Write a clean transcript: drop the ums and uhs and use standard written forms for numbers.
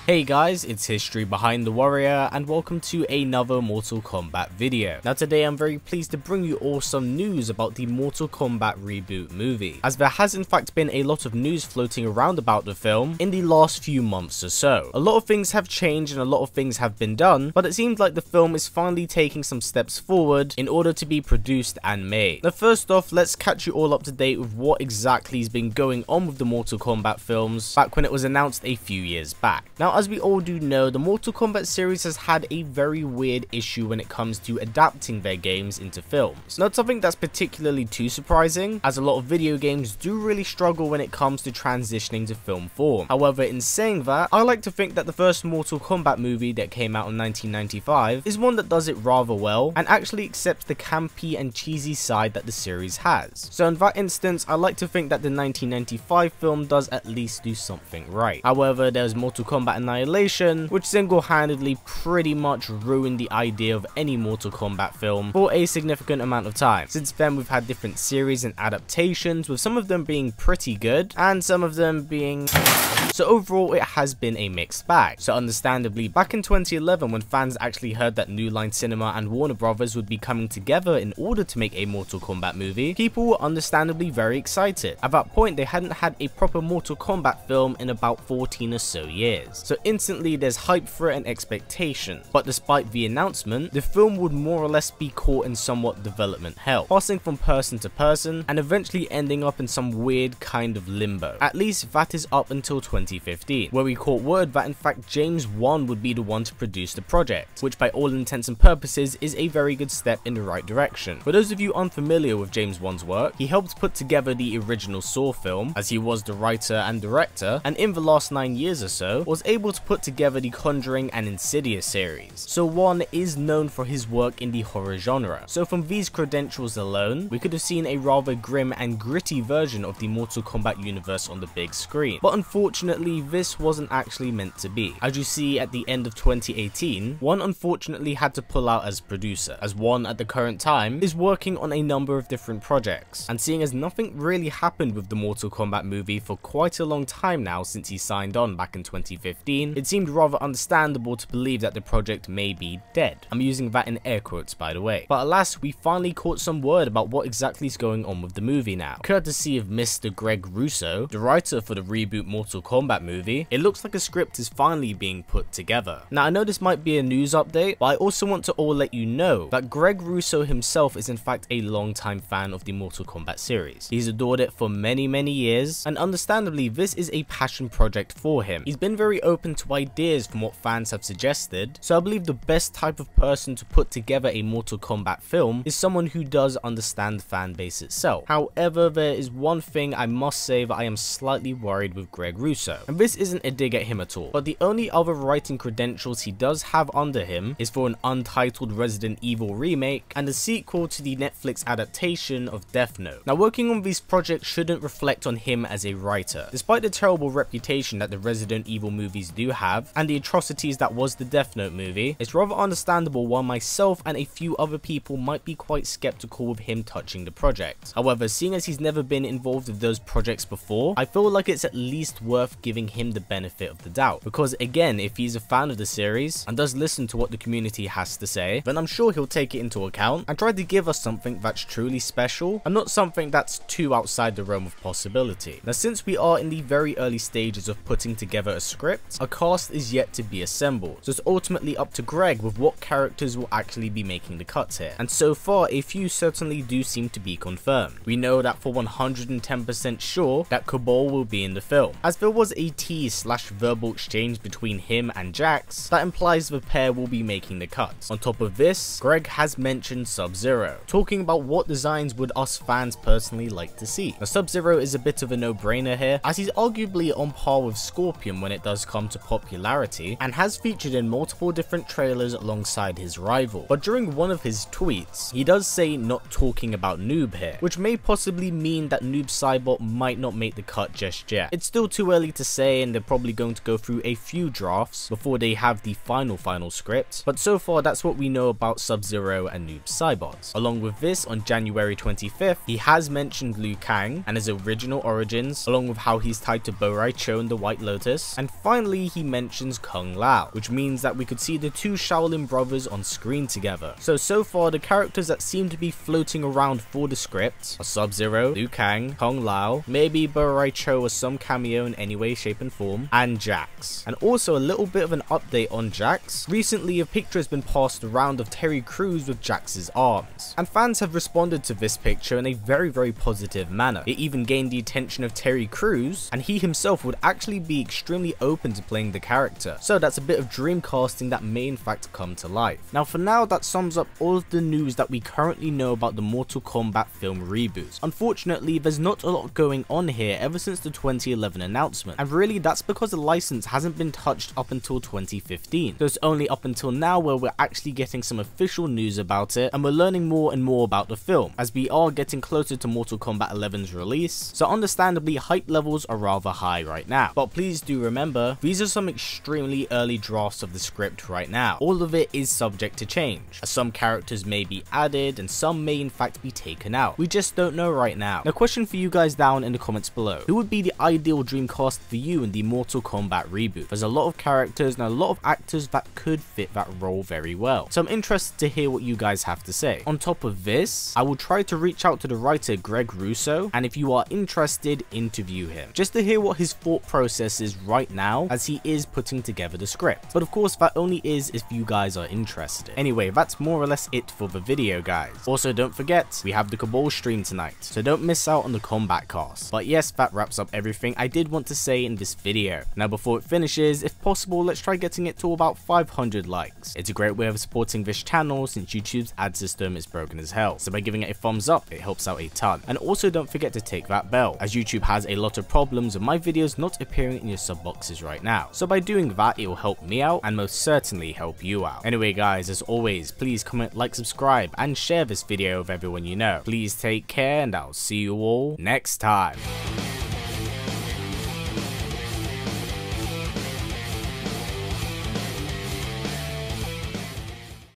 Hey guys, it's History Behind the Warrior and welcome to another Mortal Kombat video. Now today I'm very pleased to bring you all some news about the Mortal Kombat reboot movie, as there has in fact been a lot of news floating around about the film in the last few months or so. A lot of things have changed and a lot of things have been done, but it seems like the film is finally taking some steps forward in order to be produced and made. Now first off, let's catch you all up to date with what exactly has been going on with the Mortal Kombat films back when it was announced a few years back. Now as we all do know, the Mortal Kombat series has had a very weird issue when it comes to adapting their games into films. Not something that's particularly too surprising, as a lot of video games do really struggle when it comes to transitioning to film form. However, in saying that, I like to think that the first Mortal Kombat movie that came out in 1995 is one that does it rather well and actually accepts the campy and cheesy side that the series has. So in that instance, I like to think that the 1995 film does at least do something right. However, there's Mortal Kombat Annihilation, which single-handedly pretty much ruined the idea of any Mortal Kombat film for a significant amount of time. Since then, we've had different series and adaptations, with some of them being pretty good and some of them being... So overall, it has been a mixed bag. So understandably, back in 2011, when fans actually heard that New Line Cinema and Warner Brothers would be coming together in order to make a Mortal Kombat movie, people were understandably very excited. At that point, they hadn't had a proper Mortal Kombat film in about 14 or so years. So instantly, there's hype for it and expectation. But despite the announcement, the film would more or less be caught in somewhat development hell, passing from person to person and eventually ending up in some weird kind of limbo. At least that is up until 2015, where we caught word that in fact James Wan would be the one to produce the project, which by all intents and purposes is a very good step in the right direction. For those of you unfamiliar with James Wan's work, he helped put together the original Saw film, as he was the writer and director, and in the last 9 years or so, was able to put together the Conjuring and Insidious series. So Wan is known for his work in the horror genre. So from these credentials alone, we could have seen a rather grim and gritty version of the Mortal Kombat universe on the big screen. But unfortunately, this wasn't actually meant to be. As you see at the end of 2018, Wan unfortunately had to pull out as producer, as Wan at the current time is working on a number of different projects. And seeing as nothing really happened with the Mortal Kombat movie for quite a long time now since he signed on back in 2015, it seemed rather understandable to believe that the project may be dead. I'm using that in air quotes, by the way. But alas, we finally caught some word about what exactly is going on with the movie now. Courtesy of Mr. Greg Russo, the writer for the reboot Mortal Kombat movie, it looks like a script is finally being put together. Now I know this might be a news update, but I also want to all let you know that Greg Russo himself is in fact a long-time fan of the Mortal Kombat series. He's adored it for many years, and understandably this is a passion project for him. He's been very open to ideas from what fans have suggested, so I believe the best type of person to put together a Mortal Kombat film is someone who does understand the fan base itself. However, there is one thing I must say that I am slightly worried with Greg Russo, and this isn't a dig at him at all, but the only other writing credentials he does have under him is for an untitled Resident Evil remake and a sequel to the Netflix adaptation of Death Note. Now working on these projects shouldn't reflect on him as a writer. Despite the terrible reputation that the Resident Evil movies do have and the atrocities that was the Death Note movie, it's rather understandable why myself and a few other people might be quite skeptical with him touching the project. However, seeing as he's never been involved with those projects before, I feel like it's at least worth giving him the benefit of the doubt, because again, if he's a fan of the series and does listen to what the community has to say, then I'm sure he'll take it into account and try to give us something that's truly special and not something that's too outside the realm of possibility. Now since we are in the very early stages of putting together a script, a cast is yet to be assembled, so it's ultimately up to Greg with what characters will actually be making the cuts here, and so far a few certainly do seem to be confirmed. We know that for 110% sure that Kabal will be in the film, as there was a tease/verbal exchange between him and Jax that implies the pair will be making the cuts. On top of this, Greg has mentioned Sub-Zero, talking about what designs would us fans personally like to see. Now Sub-Zero is a bit of a no-brainer here, as he's arguably on par with Scorpion when it does come to popularity, and has featured in multiple different trailers alongside his rival. But during one of his tweets, he does say not talking about Noob here, which may possibly mean that Noob Saibot might not make the cut just yet. It's still too early to say, and they're probably going to go through a few drafts before they have the final script, but so far that's what we know about Sub-Zero and Noob Saibot. Along with this, on January 25th, he has mentioned Liu Kang and his original origins, along with how he's tied to Bo Rai Cho and the White Lotus, and finally he mentions Kung Lao, which means that we could see the two Shaolin brothers on screen together. So far the characters that seem to be floating around for the script are Sub-Zero, Liu Kang, Kung Lao, maybe Bo Rai Cho or some cameo in any way, shape and form, and Jax. And also a little bit of an update on Jax. Recently a picture has been passed around of Terry Crews with Jax's arms, and fans have responded to this picture in a very positive manner. It even gained the attention of Terry Crews, and he himself would actually be extremely open to playing the character. So that's a bit of dream casting that may in fact come to life. Now for now, that sums up all of the news that we currently know about the Mortal Kombat film reboot. Unfortunately, there's not a lot going on here ever since the 2011 announcement, and really that's because the license hasn't been touched up until 2015. So it's only up until now where we're actually getting some official news about it, and we're learning more and more about the film as we are getting closer to Mortal Kombat 11's release. So understandably, hype levels are rather high right now. But please do remember, these are some extremely early drafts of the script right now. All of it is subject to change, as some characters may be added and some may in fact be taken out. We just don't know right now. Now, question for you guys down in the comments below: who would be the ideal dream cast for you in the Mortal Kombat reboot? There's a lot of characters and a lot of actors that could fit that role very well, so I'm interested to hear what you guys have to say. On top of this, I will try to reach out to the writer Greg Russo, and if you are interested, interview him, just to hear what his thought process is right now as he is putting together the script. But of course that only is if you guys are interested. Anyway, that's more or less it for the video, guys. Also, don't forget, we have the Kabal stream tonight, so don't miss out on the Combat Cast. But yes, that wraps up everything I did want to say in this video. Now before it finishes, if possible, let's try getting it to about 500 likes. It's a great way of supporting this channel since YouTube's ad system is broken as hell, so by giving it a thumbs up, it helps out a ton. And also don't forget to take that bell, as YouTube has a lot of problems with my videos not appearing in your sub boxes right now. So by doing that, it will help me out and most certainly help you out. Anyway guys, as always, please comment, like, subscribe and share this video with everyone you know. Please take care, and I'll see you all next time.